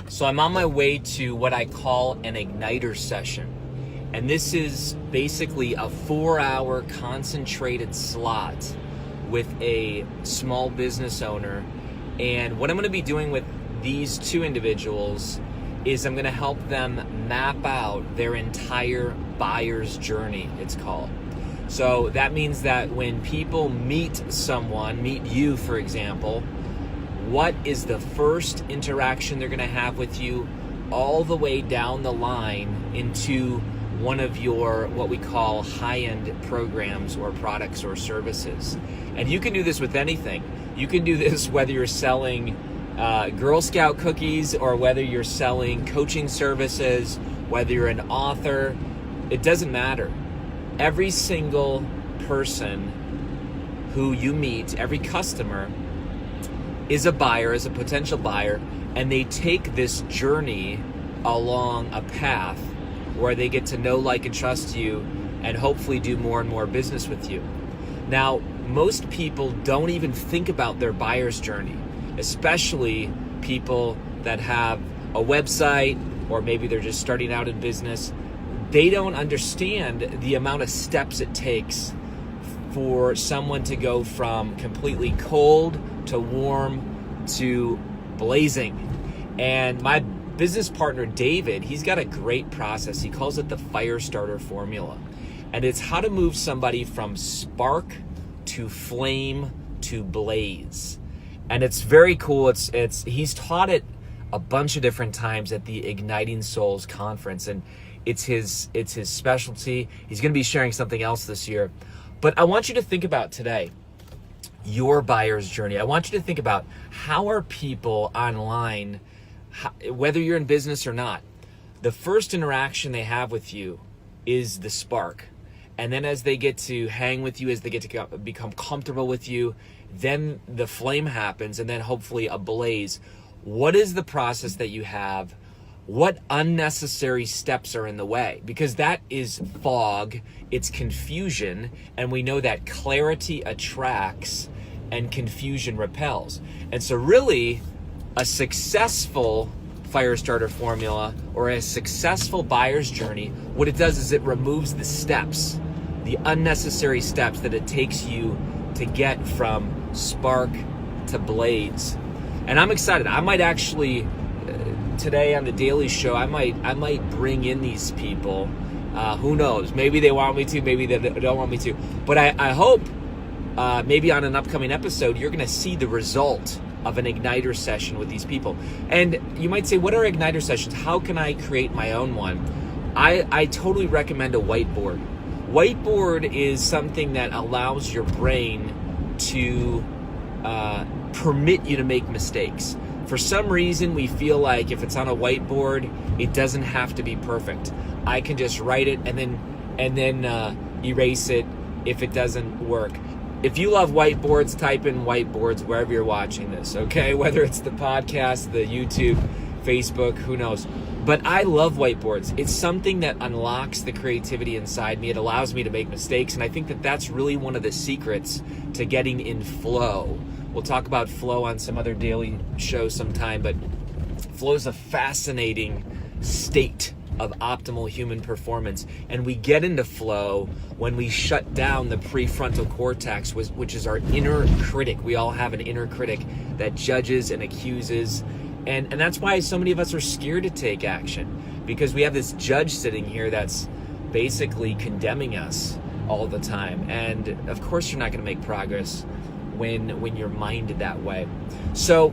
So I'm on my way to what I call an igniter session. And this is basically a 4-hour concentrated slot with a small business owner. And what I'm going to be doing with these two individuals is I'm going to help them map out their entire buyer's journey, it's called. So that means that when people meet someone, meet you, for example, what is the first interaction they're going to have with you all the way down the line into one of your what we call high-end programs or products or services. And you can do this with anything. You can do this whether you're selling Girl Scout cookies or whether you're selling coaching services, whether you're an author. It doesn't matter. Every single person who you meet, every customer, is a buyer, is a potential buyer, and they take this journey along a path where they get to know, like, and trust you and hopefully do more and more business with you. Now, most people don't even think about their buyer's journey, especially people that have a website or maybe they're just starting out in business. They don't understand the amount of steps it takes for someone to go from completely cold to warm to blazing. And my business partner, David, he's got a great process. He calls it the fire starter formula. And it's how to move somebody from spark to flame to blaze. And it's very cool. He's taught it a bunch of different times at the Igniting Souls conference, and it's his specialty. He's going to be sharing something else this year. But I want you to think about today your buyer's journey. I want you to think about how are people online, whether you're in business or not, the first interaction they have with you is the spark. And then as they get to hang with you, as they get to become comfortable with you, then the flame happens, and then hopefully a blaze. What is the process that you have? What unnecessary steps are in the way? Because that is fog, it's confusion, and we know that clarity attracts and confusion repels. And so really, a successful fire starter formula or a successful buyer's journey, what it does is it removes the steps, the unnecessary steps that it takes you to get from spark to blaze. And I'm excited. I might actually today on the Daily Show, I might bring in these people. Who knows? Maybe they want me to, maybe they don't want me to. But I hope maybe on an upcoming episode, you're going to see the result of an Igniter session with these people. And you might say, what are Igniter sessions? How can I create my own one? I totally recommend a whiteboard. Whiteboard is something that allows your brain to permit you to make mistakes. For some reason, we feel like if it's on a whiteboard, it doesn't have to be perfect. I can just write it and then erase it if it doesn't work. If you love whiteboards, type in whiteboards wherever you're watching this, okay? Whether it's the podcast, the YouTube, Facebook, who knows. But I love whiteboards. It's something that unlocks the creativity inside me. It allows me to make mistakes, and I think that that's really one of the secrets to getting in flow. We'll talk about flow on some other daily show sometime, but flow is a fascinating state of optimal human performance. And we get into flow when we shut down the prefrontal cortex, which is our inner critic. We all have an inner critic that judges and accuses. And that's why so many of us are scared to take action, because we have this judge sitting here that's basically condemning us all the time. And of course you're not going to make progress when you're minded that way. So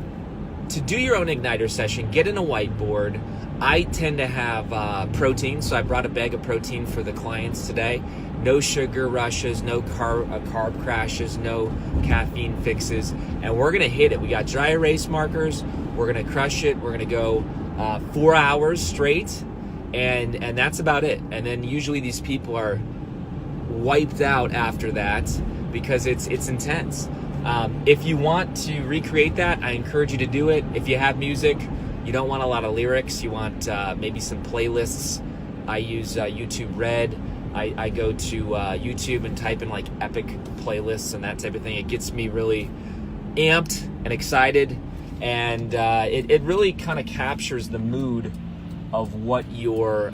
to do your own Igniter session, get in a whiteboard. I tend to have protein, so I brought a bag of protein for the clients today. No sugar rushes, no carb crashes, no caffeine fixes, and we're gonna hit it. We got dry erase markers. We're gonna crush it. We're gonna go 4 hours straight, and that's about it. And then usually these people are wiped out after that because it's intense. If you want to recreate that, I encourage you to do it. If you have music, you don't want a lot of lyrics, you want maybe some playlists. I use YouTube Red. I go to YouTube and type in like epic playlists and that type of thing. It gets me really amped and excited. and it really kind of captures the mood of what your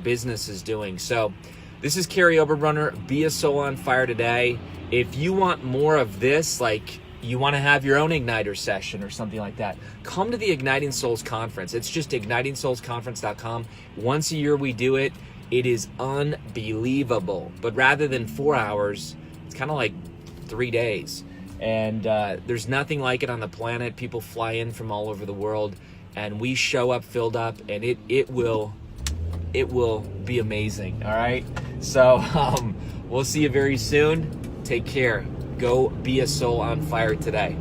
business is doing. So this is Kary Oberbrunner. Be a soul on fire today. If you want more of this, like you want to have your own Igniter session or something like that, come to the Igniting Souls Conference. It's just ignitingsoulsconference.com. Once a year we do it. It is unbelievable. But rather than 4 hours, it's kind of like 3 days. And there's nothing like it on the planet. People fly in from all over the world, and we show up filled up, and it will be amazing. All right. So we'll see you very soon. Take care. Go be a soul on fire today.